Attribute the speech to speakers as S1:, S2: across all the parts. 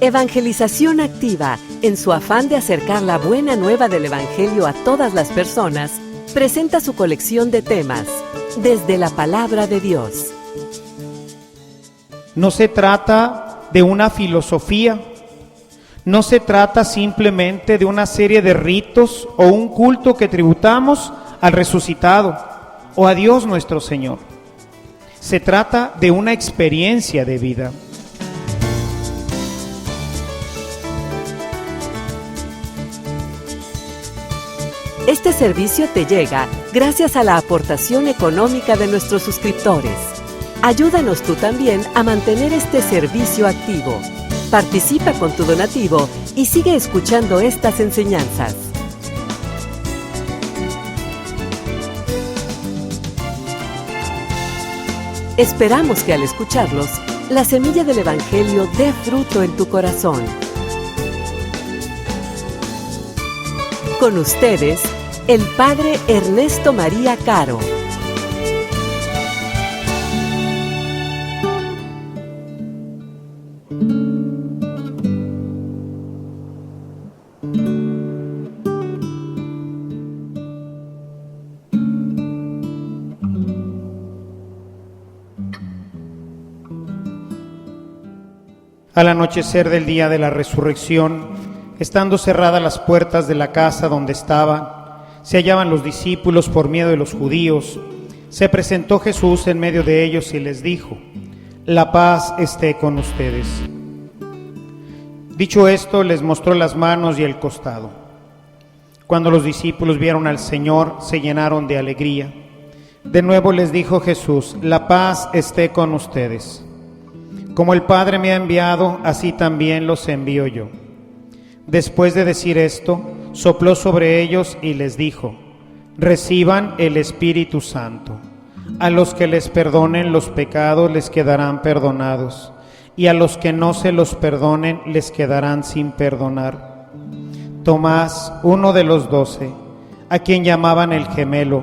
S1: Evangelización Activa, en su afán de acercar la buena nueva del Evangelio a todas las personas, presenta su colección de temas, desde la Palabra de Dios.
S2: No se trata de una filosofía, no se trata simplemente de una serie de ritos o un culto que tributamos al resucitado o a Dios nuestro Señor. Se trata de una experiencia de vida.
S1: Este servicio te llega gracias a la aportación económica de nuestros suscriptores. Ayúdanos tú también a mantener este servicio activo. Participa con tu donativo y sigue escuchando estas enseñanzas. Esperamos que al escucharlos, la semilla del Evangelio dé fruto en tu corazón. Con ustedes, el Padre Ernesto María Caro.
S2: Al anochecer del día de la resurrección, estando cerradas las puertas de la casa donde se hallaban los discípulos por miedo de los judíos, se presentó Jesús en medio de ellos y les dijo: «La paz esté con ustedes». Dicho esto, les mostró las manos y el costado. Cuando los discípulos vieron al Señor, se llenaron de alegría. De nuevo les dijo Jesús: «La paz esté con ustedes. Como el Padre me ha enviado, así también los envío yo». Después de decir esto, sopló sobre ellos y les dijo: «Reciban el Espíritu Santo. A los que les perdonen los pecados les quedarán perdonados, y a los que no se los perdonen les quedarán sin perdonar». Tomás, uno de los 12, a quien llamaban el gemelo,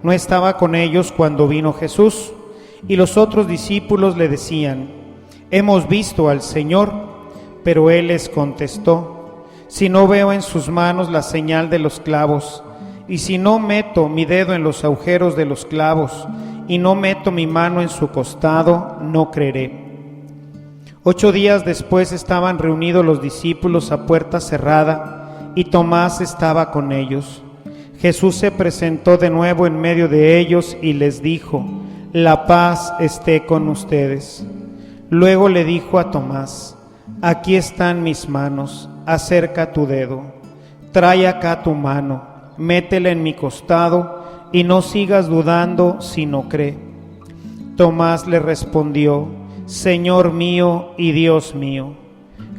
S2: no estaba con ellos cuando vino Jesús, y los otros discípulos le decían: «Hemos visto al Señor». Pero él les contestó: «Si no veo en sus manos la señal de los clavos, y si no meto mi dedo en los agujeros de los clavos, y no meto mi mano en su costado, no creeré». 8 días después estaban reunidos los discípulos a puerta cerrada, y Tomás estaba con ellos. Jesús se presentó de nuevo en medio de ellos y les dijo: «La paz esté con ustedes». Luego le dijo a Tomás: «Aquí están mis manos, acerca tu dedo, trae acá tu mano, métela en mi costado, y no sigas dudando, sino cree». Tomás le respondió: «Señor mío y Dios mío».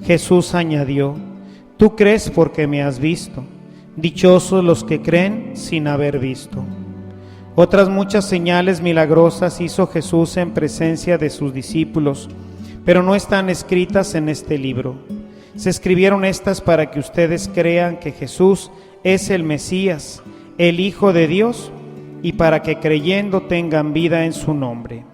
S2: Jesús añadió: «Tú crees porque me has visto. Dichosos los que creen sin haber visto». Otras muchas señales milagrosas hizo Jesús en presencia de sus discípulos, pero no están escritas en este libro. Se escribieron estas para que ustedes crean que Jesús es el Mesías, el Hijo de Dios, y para que creyendo tengan vida en su nombre.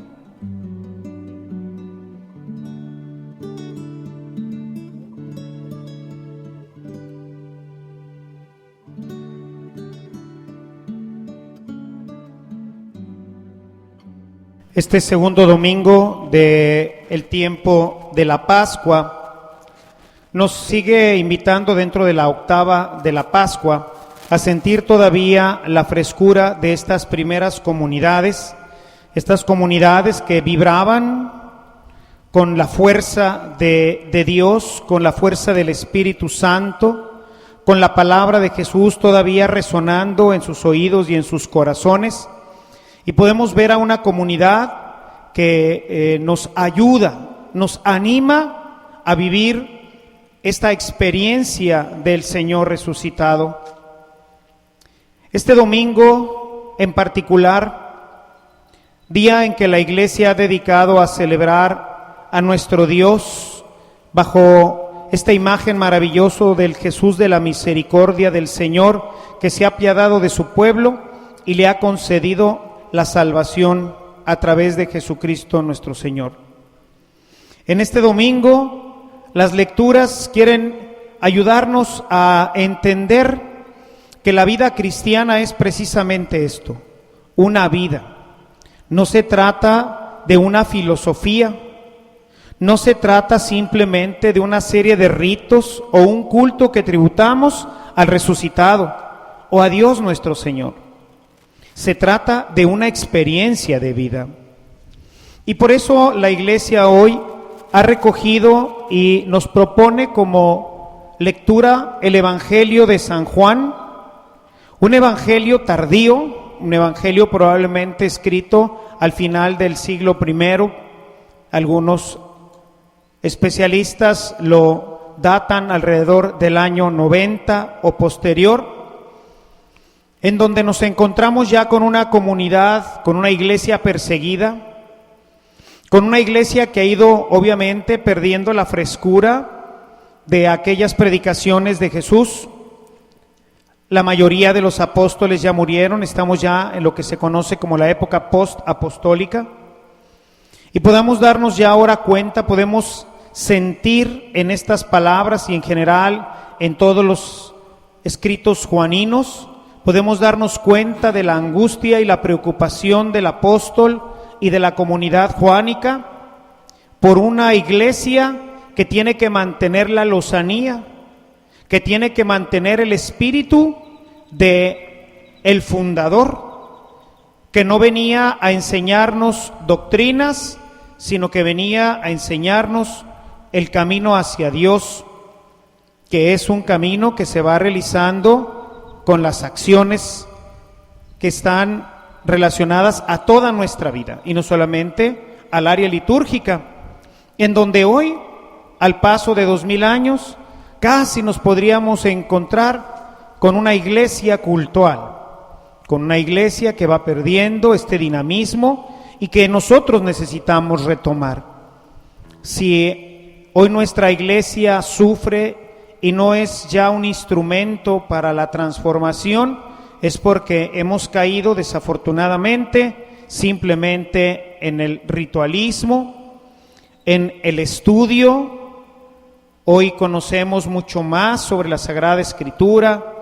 S2: Este segundo domingo del tiempo de la Pascua nos sigue invitando, dentro de la octava de la Pascua, a sentir todavía la frescura de estas primeras comunidades, estas comunidades que vibraban con la fuerza de Dios, con la fuerza del Espíritu Santo, con la palabra de Jesús todavía resonando en sus oídos y en sus corazones. Y podemos ver a una comunidad que nos ayuda, nos anima a vivir esta experiencia del Señor resucitado. Este domingo en particular, día en que la Iglesia ha dedicado a celebrar a nuestro Dios bajo esta imagen maravillosa del Jesús de la misericordia del Señor, que se ha apiadado de su pueblo y le ha concedido la salvación a través de Jesucristo nuestro Señor. En este domingo, las lecturas quieren ayudarnos a entender que la vida cristiana es precisamente esto, una vida. No se trata de una filosofía, no se trata simplemente de una serie de ritos o un culto que tributamos al resucitado o a Dios nuestro Señor. Se trata de una experiencia de vida. Y por eso la Iglesia hoy ha recogido y nos propone como lectura el Evangelio de San Juan, un evangelio tardío, un evangelio probablemente escrito al final del siglo I. Algunos especialistas lo datan alrededor del año 90 o posterior, en donde nos encontramos ya con una comunidad, con una iglesia perseguida, con una iglesia que ha ido obviamente perdiendo la frescura de aquellas predicaciones de Jesús. La mayoría de los apóstoles ya murieron, estamos ya en lo que se conoce como la época post-apostólica, y podamos darnos ya ahora cuenta, podemos sentir en estas palabras y en general en todos los escritos juaninos, podemos darnos cuenta de la angustia y la preocupación del apóstol y de la comunidad juánica por una iglesia que tiene que mantener la lozanía, que tiene que mantener el espíritu de el fundador, que no venía a enseñarnos doctrinas, sino que venía a enseñarnos el camino hacia Dios, que es un camino que se va realizando con las acciones que están relacionadas a toda nuestra vida, y no solamente al área litúrgica, en donde hoy, al paso de 2000 años, casi nos podríamos encontrar con una iglesia cultual, con una iglesia que va perdiendo este dinamismo y que nosotros necesitamos retomar. Si hoy nuestra iglesia sufre y no es ya un instrumento para la transformación, es porque hemos caído desafortunadamente simplemente en el ritualismo, en el estudio. Hoy conocemos mucho más sobre la Sagrada Escritura,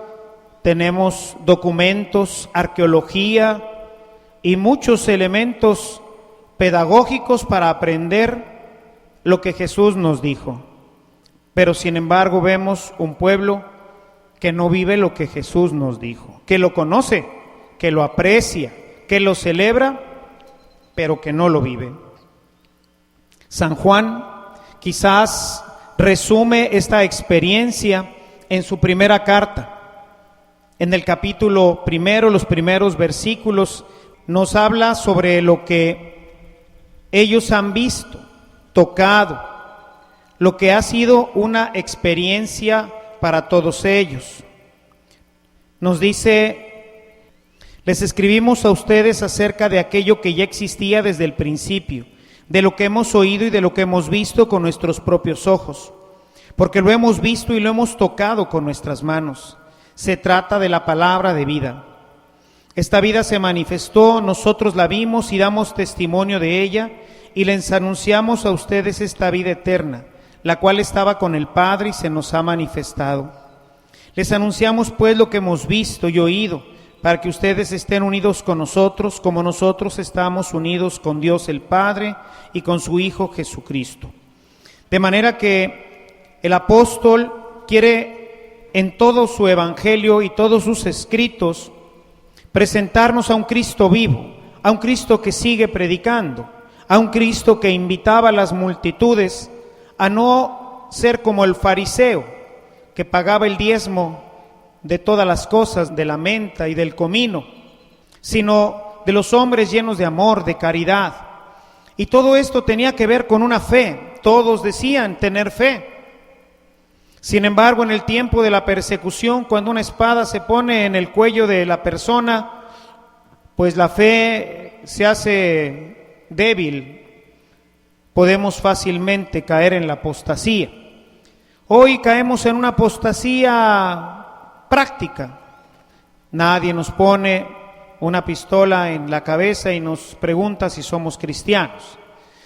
S2: tenemos documentos, arqueología y muchos elementos pedagógicos para aprender lo que Jesús nos dijo. Pero sin embargo vemos un pueblo que no vive lo que Jesús nos dijo, que lo conoce, que lo aprecia, que lo celebra, pero que no lo vive. San Juan quizás resume esta experiencia en su primera carta. En el capítulo 1, los primeros versículos, nos habla sobre lo que ellos han visto, tocado, lo que ha sido una experiencia para todos ellos. Nos dice: les escribimos a ustedes acerca de aquello que ya existía desde el principio, de lo que hemos oído y de lo que hemos visto con nuestros propios ojos, porque lo hemos visto y lo hemos tocado con nuestras manos. Se trata de la palabra de vida. Esta vida se manifestó, nosotros la vimos y damos testimonio de ella, y les anunciamos a ustedes esta vida eterna, la cual estaba con el Padre y se nos ha manifestado. Les anunciamos pues lo que hemos visto y oído, para que ustedes estén unidos con nosotros, como nosotros estamos unidos con Dios el Padre y con su Hijo Jesucristo. De manera que el apóstol quiere en todo su evangelio y todos sus escritos presentarnos a un Cristo vivo, a un Cristo que sigue predicando, a un Cristo que invitaba a las multitudes a no ser como el fariseo, que pagaba el diezmo de todas las cosas, de la menta y del comino, sino de los hombres llenos de amor, de caridad. Y todo esto tenía que ver con una fe. Todos decían tener fe. Sin embargo, en el tiempo de la persecución, cuando una espada se pone en el cuello de la persona, pues la fe se hace débil. Podemos fácilmente caer en la apostasía. Hoy caemos en una apostasía práctica. Nadie nos pone una pistola en la cabeza y nos pregunta si somos cristianos.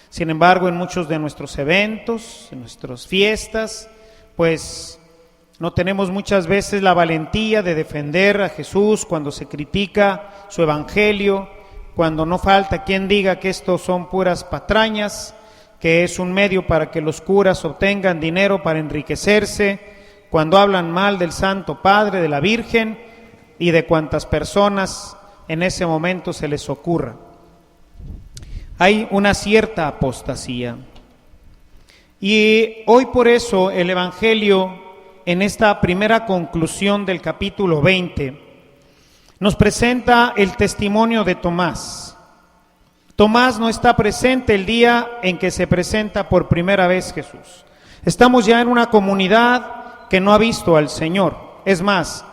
S2: Sin embargo, en muchos de nuestros eventos, en nuestras fiestas, pues no tenemos muchas veces la valentía de defender a Jesús cuando se critica su evangelio, cuando no falta quien diga que estos son puras patrañas, que es un medio para que los curas obtengan dinero para enriquecerse, cuando hablan mal del Santo Padre, de la Virgen y de cuantas personas en ese momento se les ocurra. Hay una cierta apostasía. Y hoy por eso el Evangelio, en esta primera conclusión del capítulo 20, nos presenta el testimonio de Tomás. Tomás no está presente el día en que se presenta por primera vez Jesús. Estamos ya en una comunidad que no ha visto al Señor. Es más,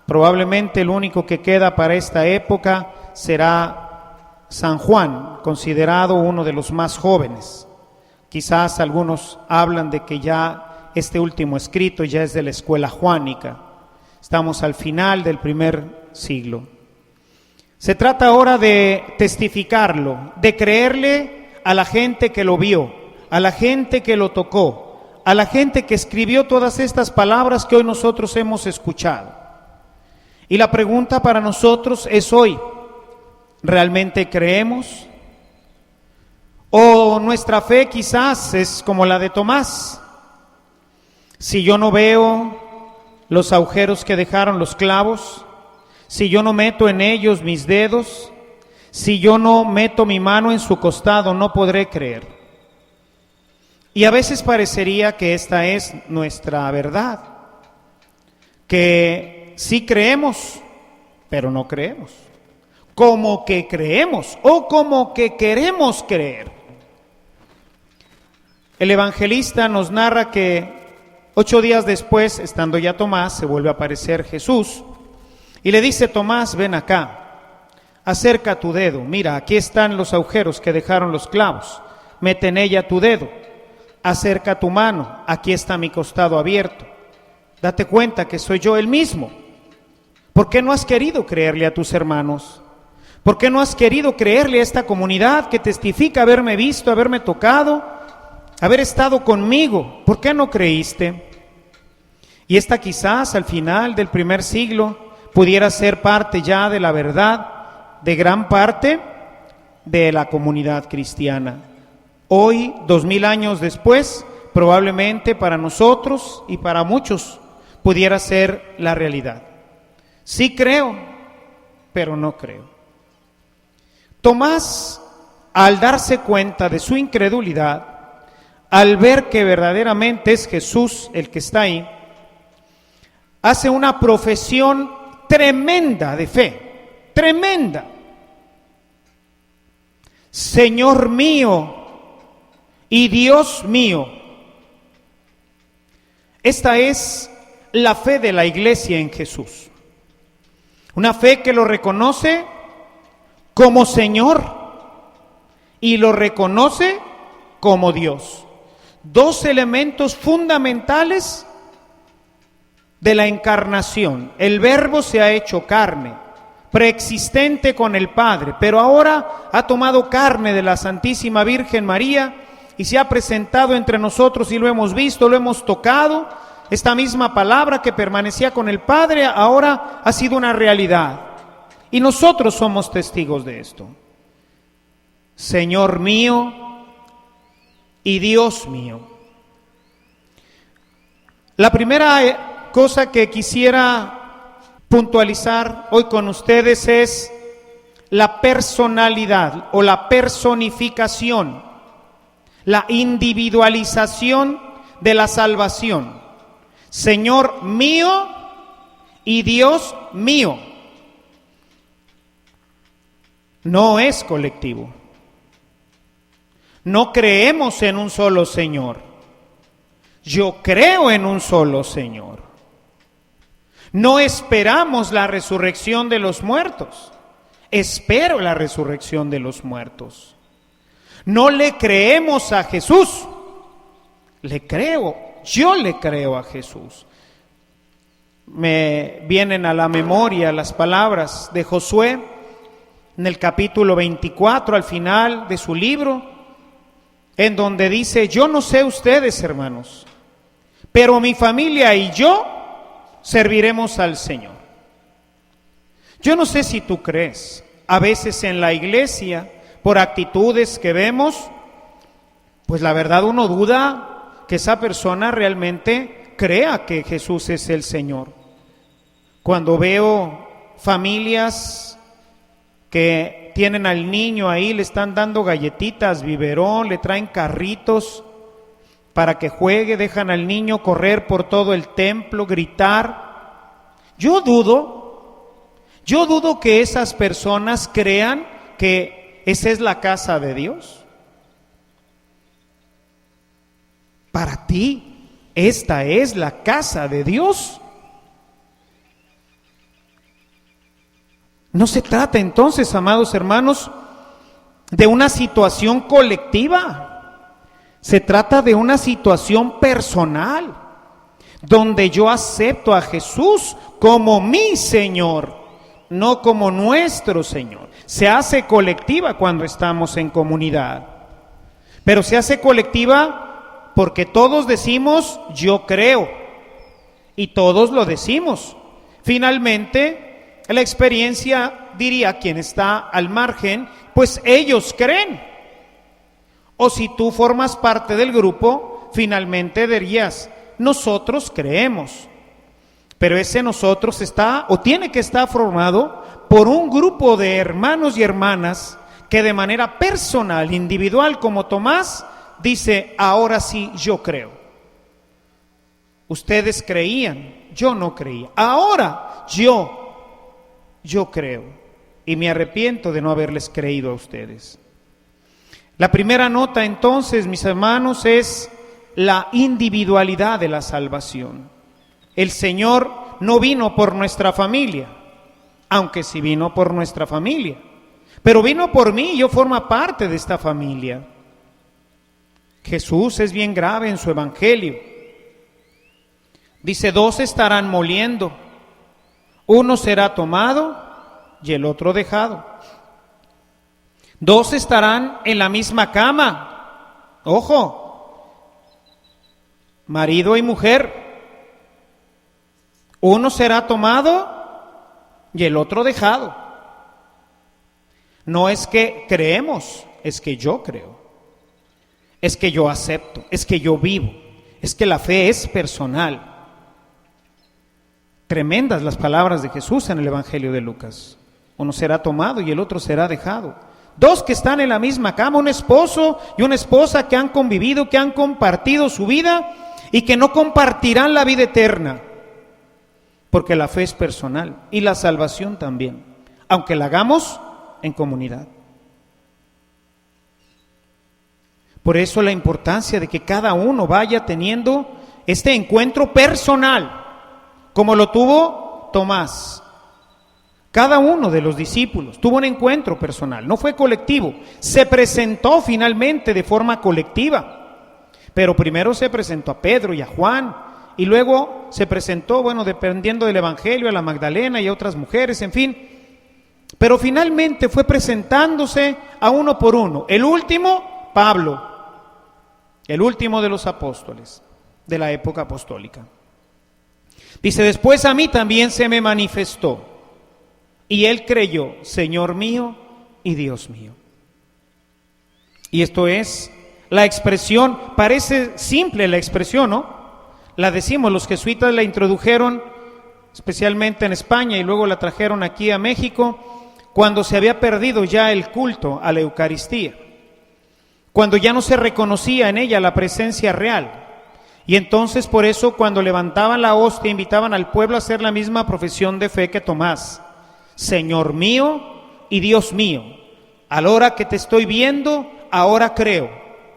S2: probablemente el único que queda para esta época será San Juan, considerado uno de los más jóvenes. Quizás algunos hablan de que ya este último escrito ya es de la escuela juánica. Estamos al final del primer siglo. Se trata ahora de testificarlo, de creerle a la gente que lo vio, a la gente que lo tocó, a la gente que escribió todas estas palabras que hoy nosotros hemos escuchado. Y la pregunta para nosotros es hoy, ¿realmente creemos? ¿O nuestra fe quizás es como la de Tomás? Si yo no veo los agujeros que dejaron los clavos, si yo no meto en ellos mis dedos, si yo no meto mi mano en su costado, no podré creer. Y a veces parecería que esta es nuestra verdad, que sí creemos, pero no creemos, como que creemos o como que queremos creer. El evangelista nos narra que 8 días después, estando ya Tomás, se vuelve a aparecer Jesús y le dice: Tomás, ven acá, acerca tu dedo, mira, aquí están los agujeros que dejaron los clavos, mete en ella tu dedo, acerca tu mano, aquí está mi costado abierto, date cuenta que soy yo el mismo. ¿Por qué no has querido creerle a tus hermanos? ¿Por qué no has querido creerle a esta comunidad que testifica haberme visto, haberme tocado, haber estado conmigo? ¿Por qué no creíste? Y esta quizás al final del primer siglo pudiera ser parte ya de la verdad de gran parte de la comunidad cristiana. Hoy, 2000 años después, probablemente para nosotros y para muchos pudiera ser la realidad. Sí creo, pero no creo. Tomás, al darse cuenta de su incredulidad, al ver que verdaderamente es Jesús el que está ahí, hace una profesión tremenda de fe, tremenda. Señor mío y Dios mío. Esta es la fe de la iglesia en Jesús. Una fe que lo reconoce como Señor y lo reconoce como Dios. Dos elementos fundamentales de la encarnación. El Verbo se ha hecho carne, preexistente con el Padre, pero ahora ha tomado carne de la Santísima Virgen María y se ha presentado entre nosotros y lo hemos visto, lo hemos tocado. Esta misma palabra que permanecía con el Padre ahora ha sido una realidad y nosotros somos testigos de esto. Señor mío y Dios mío. La primera cosa que quisiera puntualizar hoy con ustedes es la personalidad o la personificación, la individualización de la salvación. Señor mío y Dios mío. No es colectivo. No creemos en un solo Señor. Yo creo en un solo Señor. No esperamos la resurrección de los muertos. Espero la resurrección de los muertos. No le creemos a Jesús. Yo le creo a Jesús. Me vienen a la memoria las palabras de Josué en el capítulo 24, al final de su libro, en donde dice: yo no sé ustedes, hermanos, pero mi familia y yo serviremos al Señor. Yo no sé si tú crees, a veces en la iglesia, por actitudes que vemos, pues la verdad uno duda que esa persona realmente crea que Jesús es el Señor. Cuando veo familias que tienen al niño ahí, le están dando galletitas, biberón, le traen carritos para que juegue, dejan al niño correr por todo el templo, gritar. Yo dudo que esas personas crean que esa es la casa de Dios. Para ti, esta es la casa de Dios. No se trata entonces, amados hermanos, de una situación colectiva. Se trata de una situación personal, donde yo acepto a Jesús como mi Señor, no como nuestro Señor. Se hace colectiva cuando estamos en comunidad, pero se hace colectiva porque todos decimos: yo creo, y todos lo decimos. Finalmente, la experiencia diría quien está al margen, pues ellos creen. O si tú formas parte del grupo, finalmente dirías: nosotros creemos. Pero ese nosotros está o tiene que estar formado por un grupo de hermanos y hermanas que de manera personal, individual, como Tomás, dice: ahora sí yo creo. Ustedes creían, yo no creía. Ahora yo creo, y me arrepiento de no haberles creído a ustedes. La primera nota entonces, mis hermanos, es la individualidad de la salvación. El Señor no vino por nuestra familia, aunque sí vino por nuestra familia, pero vino por mí y yo formo parte de esta familia. Jesús es bien grave en su evangelio. Dice: 2 estarán moliendo, uno será tomado y el otro dejado. 2 estarán en la misma cama. Ojo, marido y mujer. Uno será tomado y el otro dejado. No es que creemos, es que yo creo. Es que yo acepto, es que yo vivo, es que la fe es personal. Tremendas las palabras de Jesús en el Evangelio de Lucas. Uno será tomado y el otro será dejado. 2 que están en la misma cama, un esposo y una esposa que han convivido, que han compartido su vida y que no compartirán la vida eterna, porque la fe es personal y la salvación también, aunque la hagamos en comunidad. Por eso la importancia de que cada uno vaya teniendo este encuentro personal, como lo tuvo Tomás. Cada uno de los discípulos tuvo un encuentro personal, no fue colectivo. Se presentó finalmente de forma colectiva, pero primero se presentó a Pedro y a Juan, y luego se presentó, dependiendo del evangelio, a la Magdalena y a otras mujeres, en fin. Pero finalmente fue presentándose a uno por uno. El último, Pablo, el último de los apóstoles de la época apostólica. Dice: después a mí también se me manifestó, y él creyó, Señor mío y Dios mío. Y esto es la expresión, parece simple la expresión, ¿no? La decimos, los jesuitas la introdujeron especialmente en España y luego la trajeron aquí a México cuando se había perdido ya el culto a la Eucaristía, cuando ya no se reconocía en ella la presencia real. Y entonces por eso cuando levantaban la hostia invitaban al pueblo a hacer la misma profesión de fe que Tomás: Señor mío y Dios mío, a la hora que te estoy viendo, ahora creo,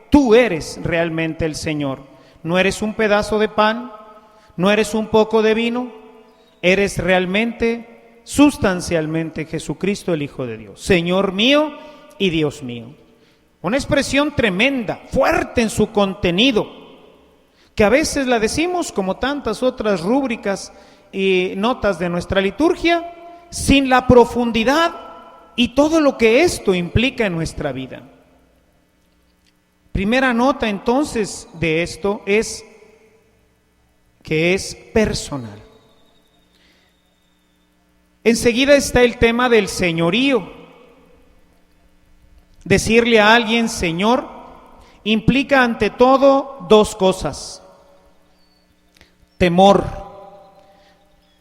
S2: tú eres realmente el Señor. No eres un pedazo de pan, no eres un poco de vino, eres realmente, sustancialmente Jesucristo, el Hijo de Dios. Señor mío y Dios mío. Una expresión tremenda, fuerte en su contenido, que a veces la decimos como tantas otras rúbricas y notas de nuestra liturgia, sin la profundidad y todo lo que esto implica en nuestra vida. Primera nota entonces de esto es que es personal. Enseguida está el tema del señorío. Decirle a alguien Señor implica ante todo dos cosas: temor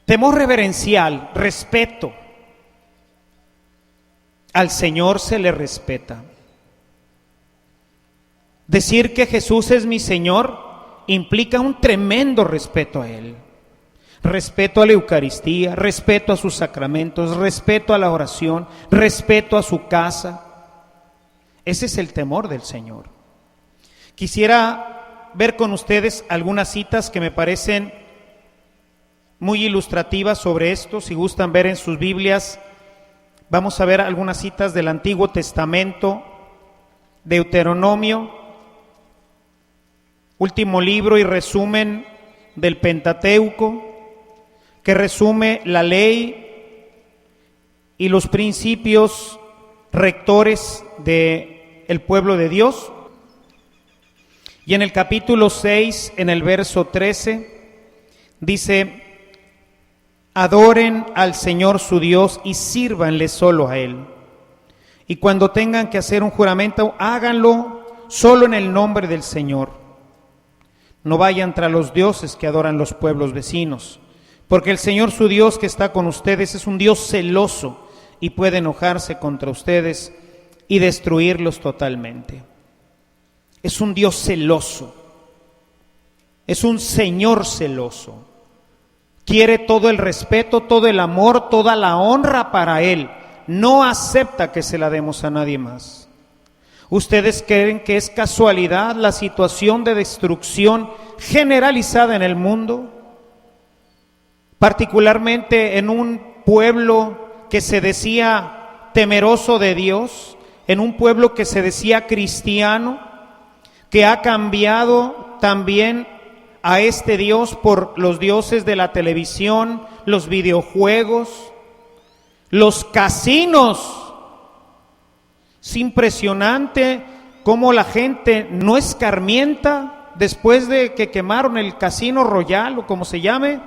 S2: reverencial, respeto. Al Señor se le respeta. Decir que Jesús es mi Señor implica un tremendo respeto a Él. Respeto a la Eucaristía, respeto a sus sacramentos, respeto a la oración, respeto a su casa. Ese es el temor del Señor. Quisiera ver con ustedes algunas citas que me parecen muy ilustrativas sobre esto. Si gustan ver en sus Biblias, vamos a ver algunas citas del Antiguo Testamento, Deuteronomio, último libro y resumen del Pentateuco, que resume la ley y los principios rectores del pueblo de Dios. Y en el capítulo 6, en el verso 13, dice: adoren al Señor su Dios y sírvanle solo a Él. Y cuando tengan que hacer un juramento, háganlo solo en el nombre del Señor. No vayan tras los dioses que adoran los pueblos vecinos, porque el Señor su Dios que está con ustedes es un Dios celoso y puede enojarse contra ustedes y destruirlos totalmente. Es un Dios celoso, es un Señor celoso. Quiere todo el respeto, todo el amor, toda la honra para Él. No acepta que se la demos a nadie más. ¿Ustedes creen que es casualidad la situación de destrucción generalizada en el mundo? Particularmente en un pueblo que se decía temeroso de Dios, en un pueblo que se decía cristiano, que ha cambiado también a este Dios por los dioses de la televisión, los videojuegos, los casinos. Es impresionante cómo la gente no escarmienta después de que quemaron el Casino Royal o como se llame,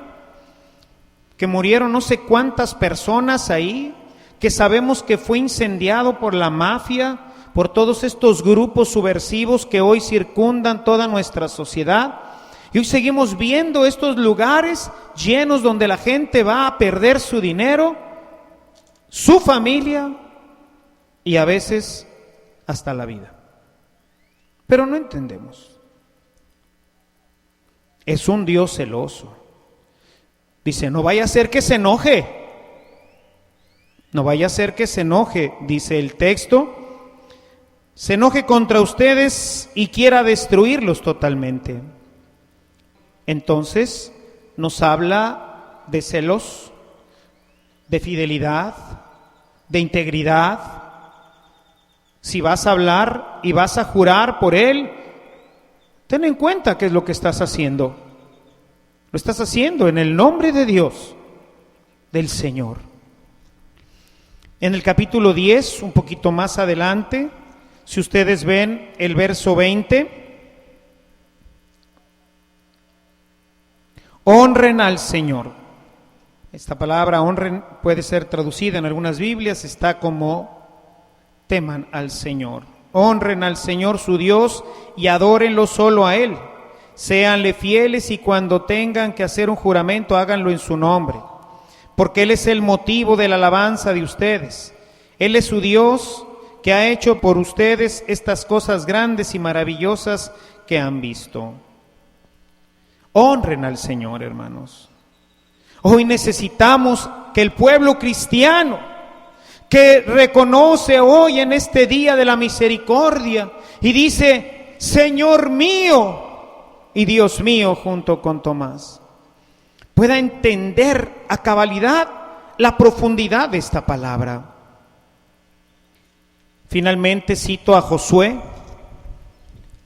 S2: que murieron no sé cuántas personas ahí, que sabemos que fue incendiado por la mafia, por todos estos grupos subversivos que hoy circundan toda nuestra sociedad. Y hoy seguimos viendo estos lugares llenos donde la gente va a perder su dinero, su familia y a veces hasta la vida. Pero no entendemos. Es un Dios celoso. Dice, no vaya a ser que se enoje. No vaya a ser que se enoje, dice el texto. Se enoje contra ustedes y quiera destruirlos totalmente. Entonces nos habla de celos, de fidelidad, de integridad. Si vas a hablar y vas a jurar por Él, ten en cuenta qué es lo que estás haciendo. Lo estás haciendo en el nombre de Dios, del Señor. En el capítulo 10, un poquito más adelante, si ustedes ven el verso 20, honren al Señor. Esta palabra honren puede ser traducida en algunas Biblias, está como teman al Señor. Honren al Señor su Dios y adórenlo solo a Él. Séanle fieles y cuando tengan que hacer un juramento háganlo en su nombre, porque Él es el motivo de la alabanza de ustedes. Él es su Dios que ha hecho por ustedes estas cosas grandes y maravillosas que han visto. Honren al Señor, hermanos. Hoy necesitamos que el pueblo cristiano, que reconoce hoy en este día de la misericordia y dice, Señor mío y Dios mío junto con Tomás, pueda entender a cabalidad la profundidad de esta palabra. Finalmente cito a Josué.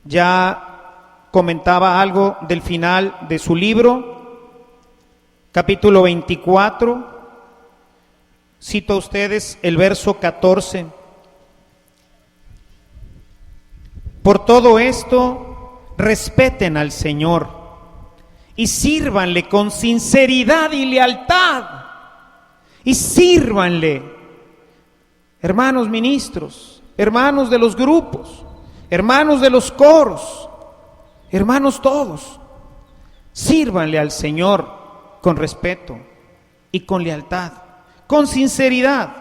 S2: Ya comentaba algo del final de su libro, capítulo 24. Cito a ustedes el verso 14. Por todo esto, respeten al Señor y sírvanle con sinceridad y lealtad. Y sírvanle, hermanos ministros, hermanos de los grupos, hermanos de los coros, hermanos todos, sírvanle al Señor con respeto y con lealtad, con sinceridad.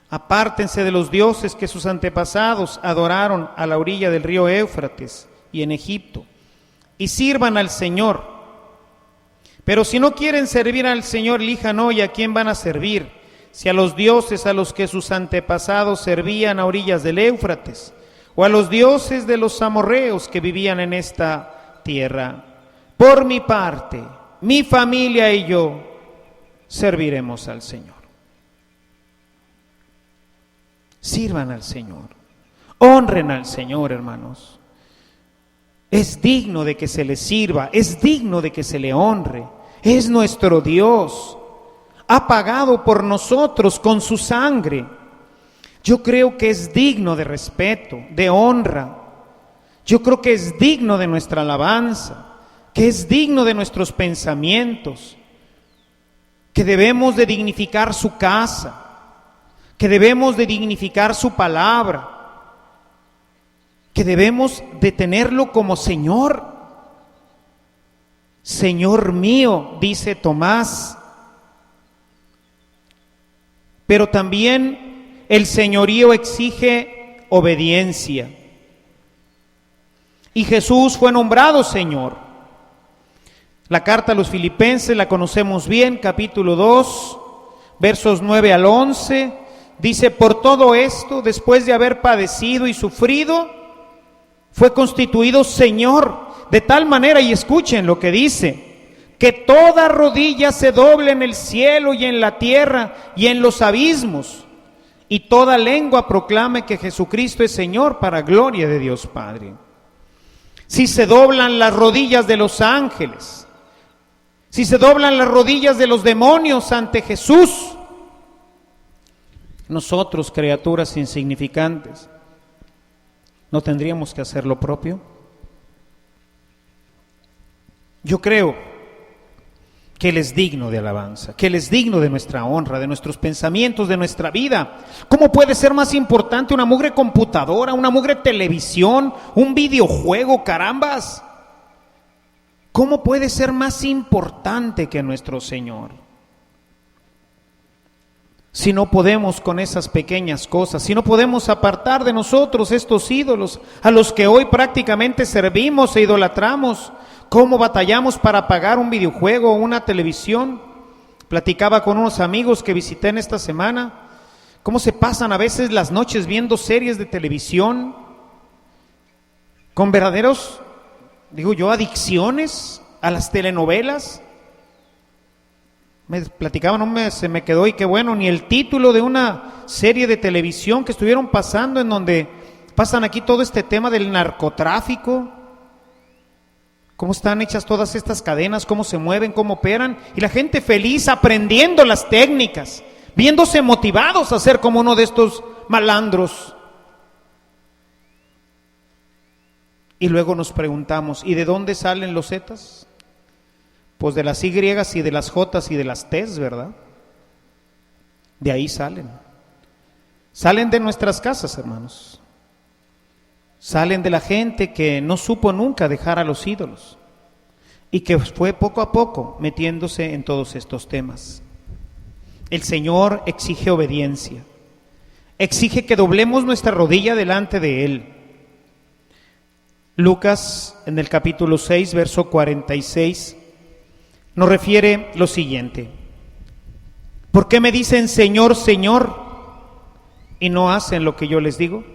S2: Apártense de los dioses que sus antepasados adoraron a la orilla del río Éufrates y en Egipto, y sirvan al Señor. Pero si no quieren servir al Señor, elijan hoy a quién van a servir, si a los dioses a los que sus antepasados servían a orillas del Éufrates, o a los dioses de los amorreos que vivían en esta tierra. Por mi parte, mi familia y yo serviremos al Señor. Sirvan al Señor, honren al Señor, hermanos. Es digno de que se le sirva, es digno de que se le honre. Es nuestro Dios, ha pagado por nosotros con su sangre. Yo creo que es digno de respeto, de honra. Yo creo que es digno de nuestra alabanza, que es digno de nuestros pensamientos, que debemos de dignificar su casa, que debemos de dignificar su palabra, que debemos de tenerlo como Señor. Señor mío, dice Tomás. Pero también el señorío exige obediencia. Y Jesús fue nombrado Señor. La carta a los Filipenses la conocemos bien, capítulo 2, versos 9 al 11. Dice: por todo esto, después de haber padecido y sufrido, fue constituido Señor, de tal manera, y escuchen lo que dice, que toda rodilla se doble en el cielo y en la tierra y en los abismos, y toda lengua proclame que Jesucristo es Señor, para gloria de Dios Padre. Si se doblan las rodillas de los ángeles, si se doblan las rodillas de los demonios ante Jesús, nosotros, criaturas insignificantes, ¿no tendríamos que hacer lo propio? Yo creo que Él es digno de alabanza, que Él es digno de nuestra honra, de nuestros pensamientos, de nuestra vida. ¿Cómo puede ser más importante una mugre computadora, una mugre televisión, un videojuego, carambas? ¿Cómo puede ser más importante que nuestro Señor? Si no podemos con esas pequeñas cosas, si no podemos apartar de nosotros estos ídolos a los que hoy prácticamente servimos e idolatramos, ¿cómo batallamos para pagar un videojuego o una televisión? Platicaba con unos amigos que visité en esta semana, cómo se pasan a veces las noches viendo series de televisión con verdaderos, digo yo, adicciones a las telenovelas. Me platicaban, se me quedó, y qué bueno, ni el título de una serie de televisión que estuvieron pasando, en donde pasan aquí todo este tema del narcotráfico, cómo están hechas todas estas cadenas, cómo se mueven, cómo operan, y la gente feliz aprendiendo las técnicas, viéndose motivados a ser como uno de estos malandros. Y luego nos preguntamos, ¿y de dónde salen los zetas? Pues de las Y y de las J y de las T, ¿verdad? De ahí salen. Salen de nuestras casas, hermanos. Salen de la gente que no supo nunca dejar a los ídolos y que fue poco a poco metiéndose en todos estos temas. El Señor exige obediencia. Exige que doblemos nuestra rodilla delante de Él. Lucas, en el capítulo 6, verso 46, nos refiere lo siguiente: ¿por qué me dicen Señor, Señor, y no hacen lo que yo les digo?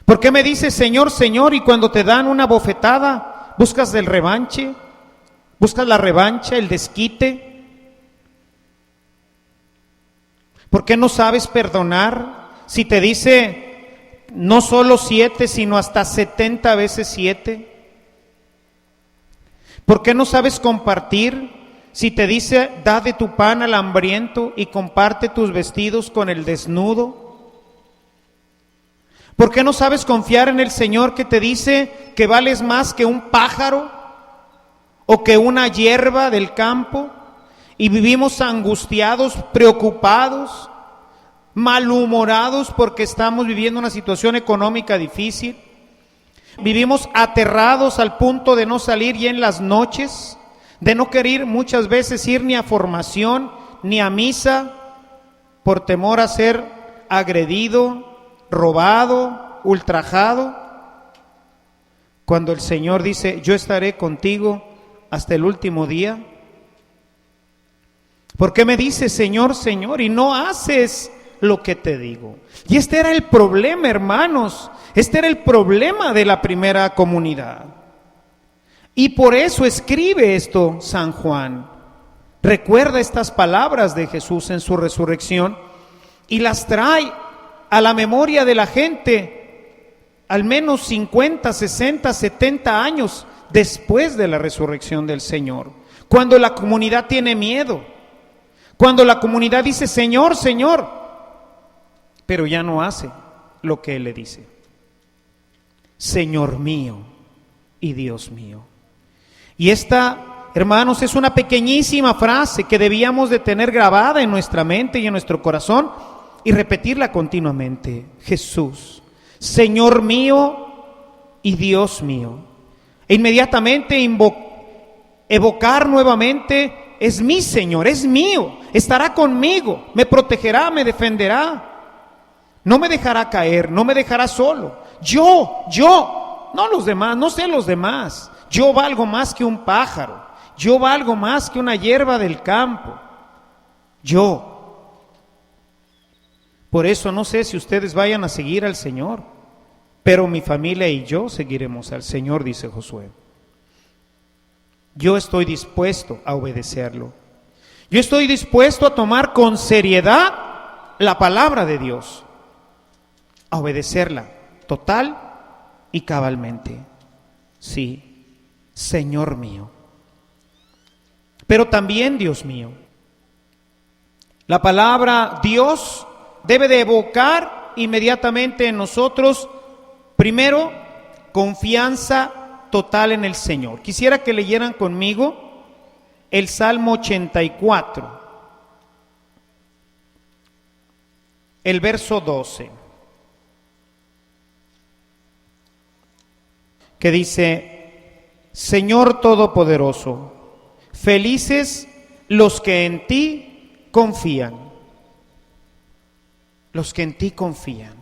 S2: ¿Por qué me dices Señor, Señor, y cuando te dan una bofetada buscas el revanche, buscas la revancha, el desquite? ¿Por qué no sabes perdonar si te dice no solo 7, sino hasta 70 veces 7? ¿Por qué no sabes compartir si te dice da de tu pan al hambriento y comparte tus vestidos con el desnudo? ¿Por qué no sabes confiar en el Señor que te dice que vales más que un pájaro o que una hierba del campo? Y vivimos angustiados, preocupados, malhumorados porque estamos viviendo una situación económica difícil. Vivimos aterrados al punto de no salir ya en las noches, de no querer muchas veces ir ni a formación ni a misa por temor a ser agredido, robado, ultrajado. Cuando el Señor dice: yo estaré contigo hasta el último día. ¿Por qué me dices Señor, Señor, y no haces lo que te digo? Y este era el problema, hermanos. Este era el problema de la primera comunidad. Y por eso escribe esto San Juan. Recuerda estas palabras de Jesús en su resurrección y las trae a la memoria de la gente al menos 50, 60, 70 años después de la resurrección del Señor. Cuando la comunidad tiene miedo. Cuando la comunidad dice: Señor, Señor, pero ya no hace lo que Él le dice. Señor mío y Dios mío. Y esta, hermanos, es una pequeñísima frase que debíamos de tener grabada en nuestra mente y en nuestro corazón y repetirla continuamente. Jesús, Señor mío y Dios mío. E inmediatamente evocar nuevamente: es mi Señor, es mío, estará conmigo, me protegerá, me defenderá, no me dejará caer, no me dejará solo. Yo, no los demás, no sé los demás. Yo valgo más que un pájaro, yo valgo más que una hierba del campo. Yo. Por eso no sé si ustedes vayan a seguir al Señor, pero mi familia y yo seguiremos al Señor, dice Josué. Yo estoy dispuesto a obedecerlo. Yo estoy dispuesto a tomar con seriedad la palabra de Dios, a obedecerla total y cabalmente. Sí, Señor mío, pero también Dios mío. La palabra Dios debe de evocar inmediatamente en nosotros, primero, confianza total en el Señor. Quisiera que leyeran conmigo el Salmo 84, el verso 12, que dice: Señor Todopoderoso, felices los que en ti confían. Los que en ti confían.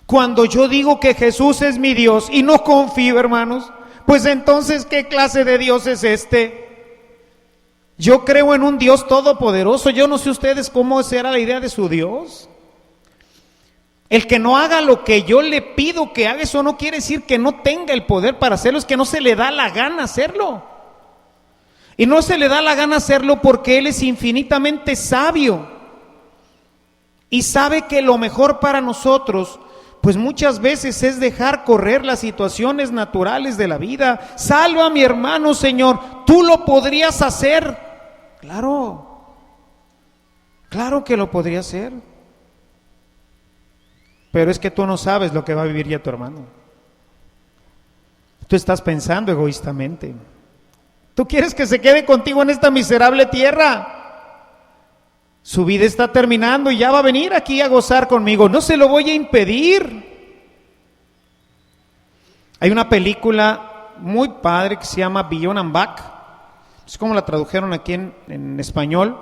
S2: Cuando yo digo que Jesús es mi Dios y no confío, hermanos, pues entonces, ¿qué clase de Dios es este? Yo creo en un Dios todopoderoso. Yo no sé ustedes cómo será la idea de su Dios. El que no haga lo que yo le pido que haga, eso no quiere decir que no tenga el poder para hacerlo, es que no se le da la gana hacerlo. Y no se le da la gana hacerlo porque Él es infinitamente sabio y sabe que lo mejor para nosotros, pues muchas veces es dejar correr las situaciones naturales de la vida. Salva a mi hermano, Señor, tú lo podrías hacer. Claro, claro que lo podría hacer. Pero es que tú no sabes lo que va a vivir ya tu hermano. Tú estás pensando egoístamente. Tú quieres que se quede contigo en esta miserable tierra. Su vida está terminando y ya va a venir aquí a gozar conmigo. No se lo voy a impedir. Hay una película muy padre que se llama Beyond and Back. Es como la tradujeron aquí en español.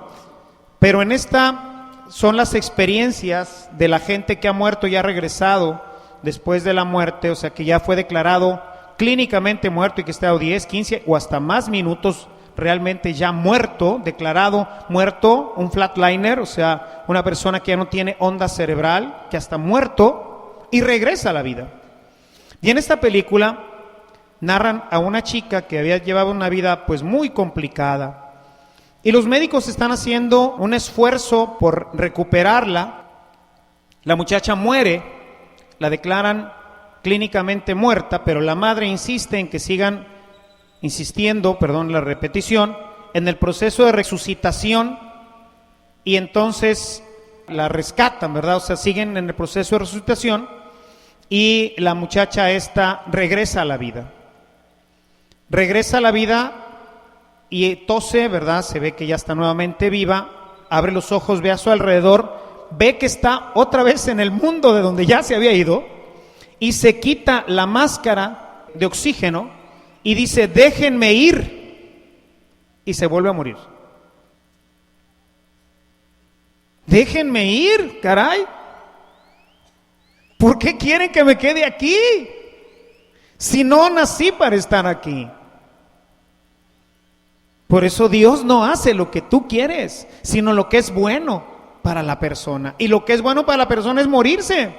S2: Pero en esta son las experiencias de la gente que ha muerto y ha regresado después de la muerte. O sea, que ya fue declarado clínicamente muerto y que está 10, 15 o hasta más minutos realmente ya muerto, declarado muerto, un flatliner, o sea, una persona que ya no tiene onda cerebral, que hasta muerto y regresa a la vida. Y en esta película narran a una chica que había llevado una vida pues muy complicada y los médicos están haciendo un esfuerzo por recuperarla. La muchacha muere, la declaran clínicamente muerta, pero la madre insiste en que sigan la repetición, en el proceso de resucitación, y entonces la rescatan, ¿verdad? O sea, siguen en el proceso de resucitación, y la muchacha esta regresa a la vida. Regresa a la vida y tose, ¿verdad? Se ve que ya está nuevamente viva, abre los ojos, ve a su alrededor, ve que está otra vez en el mundo de donde ya se había ido y se quita la máscara de oxígeno y dice: déjenme ir, y se vuelve a morir. Déjenme ir, caray. ¿Por qué quieren que me quede aquí? Si no nací para estar aquí. Por eso Dios no hace lo que tú quieres, sino lo que es bueno para la persona. Y lo que es bueno para la persona es morirse,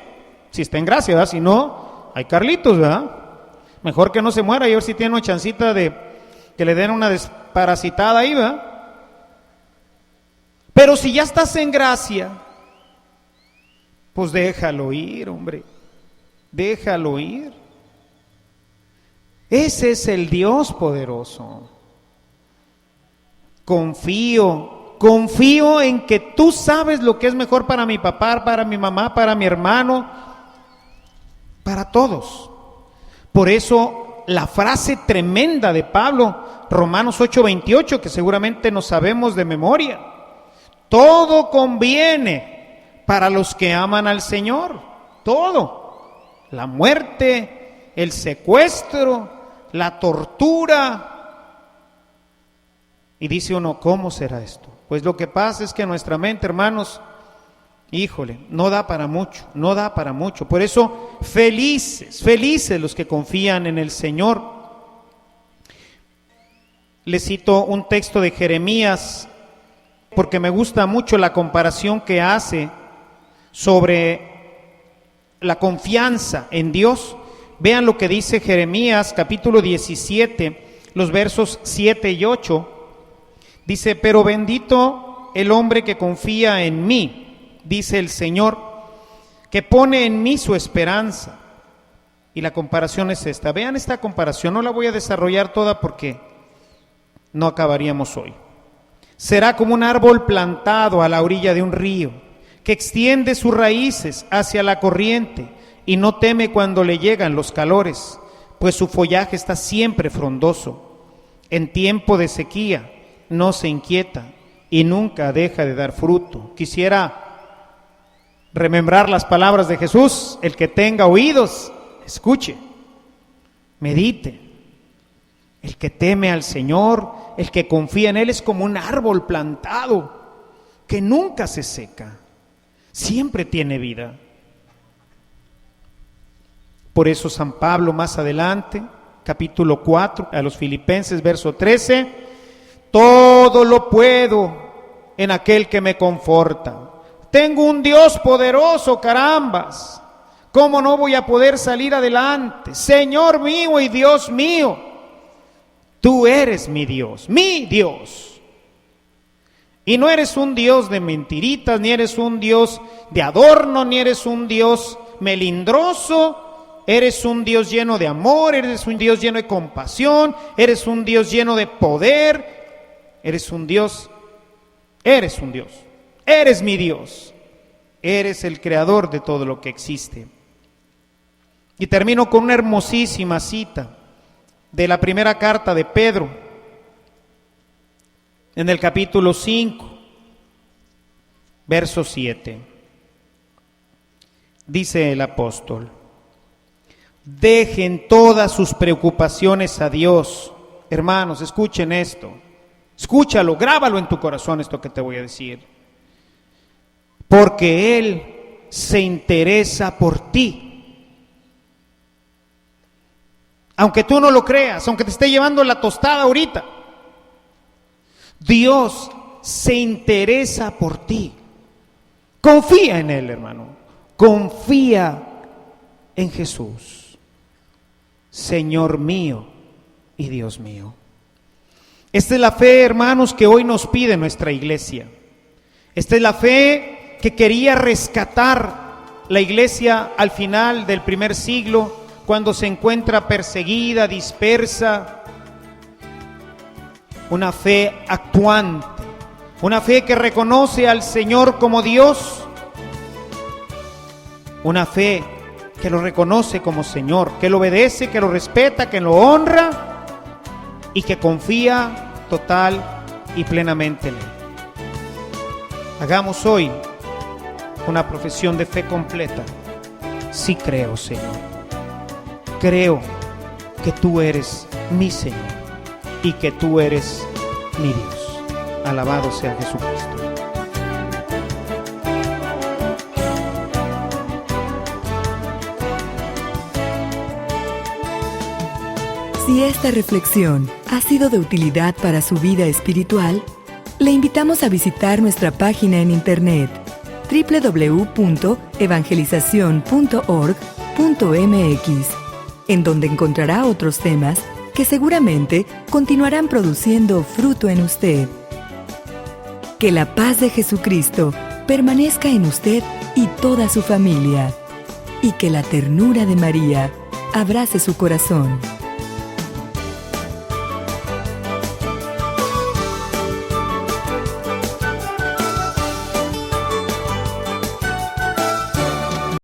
S2: si está en gracia, ¿verdad? Si no, hay Carlitos, ¿verdad? Mejor que no se muera y a ver si tiene una chancita de que le den una desparasitada ahí, ¿verdad? Pero si ya estás en gracia, pues déjalo ir, hombre. Déjalo ir. Ese es el Dios poderoso. Confío en que tú sabes lo que es mejor para mi papá, para mi mamá, para mi hermano, para todos. Por eso la frase tremenda de Pablo, Romanos 8:28, que seguramente nos sabemos de memoria: todo conviene para los que aman al Señor, todo. La muerte, el secuestro, la tortura. Y dice uno: ¿cómo será esto? Pues lo que pasa es que nuestra mente, hermanos, híjole, no da para mucho, no da para mucho. Por eso, felices los que confían en el Señor. Les cito un texto de Jeremías, porque me gusta mucho la comparación que hace sobre la confianza en Dios. Vean lo que dice Jeremías capítulo 17, los versos 7 y 8. Dice: pero bendito el hombre que confía en mí, dice el Señor, que pone en mí su esperanza. Y la comparación es esta. Vean esta comparación, no la voy a desarrollar toda porque no acabaríamos hoy. Será como un árbol plantado a la orilla de un río, que extiende sus raíces hacia la corriente y no teme cuando le llegan los calores, pues su follaje está siempre frondoso. En tiempo de sequía no se inquieta y nunca deja de dar fruto. Quisiera remembrar las palabras de Jesús: el que tenga oídos, escuche, medite. El que teme al Señor, el que confía en Él, es como un árbol plantado que nunca se seca, siempre tiene vida. Por eso San Pablo más adelante, capítulo 4, a los Filipenses, verso 13: todo lo puedo en aquel que me conforta. Tengo un Dios poderoso, carambas. ¿Cómo no voy a poder salir adelante? Señor mío y Dios mío, tú eres mi Dios, mi Dios. Y no eres un Dios de mentiritas, ni eres un Dios de adorno, ni eres un Dios melindroso. Eres un Dios lleno de amor, eres un Dios lleno de compasión, eres un Dios lleno de poder, eres un Dios, eres mi Dios, eres el creador de todo lo que existe. Y termino con una hermosísima cita de la primera carta de Pedro, en el capítulo 5, verso 7. Dice el apóstol: dejen todas sus preocupaciones a Dios. Hermanos, escuchen esto, escúchalo, grábalo en tu corazón esto que te voy a decir. Porque Él se interesa por ti. Aunque tú no lo creas, aunque te esté llevando la tostada ahorita, Dios se interesa por ti. Confía en Él, hermano. Confía en Jesús, Señor mío y Dios mío. Esta es la fe, hermanos, que hoy nos pide nuestra iglesia. Esta es la fe que quería rescatar la iglesia al final del primer siglo, cuando se encuentra perseguida, dispersa. Una fe actuante, una fe que reconoce al Señor como Dios, una fe que lo reconoce como Señor, que lo obedece, que lo respeta, que lo honra y que confía total y plenamente en Él. Hagamos hoy una profesión de fe completa. Sí creo, Señor. Creo que tú eres mi Señor y que tú eres mi Dios. Alabado sea Jesucristo.
S3: Si esta reflexión ha sido de utilidad para su vida espiritual, le invitamos a visitar nuestra página en internet www.evangelizacion.org.mx, en donde encontrará otros temas que seguramente continuarán produciendo fruto en usted. Que la paz de Jesucristo permanezca en usted y toda su familia, y que la ternura de María abrace su corazón.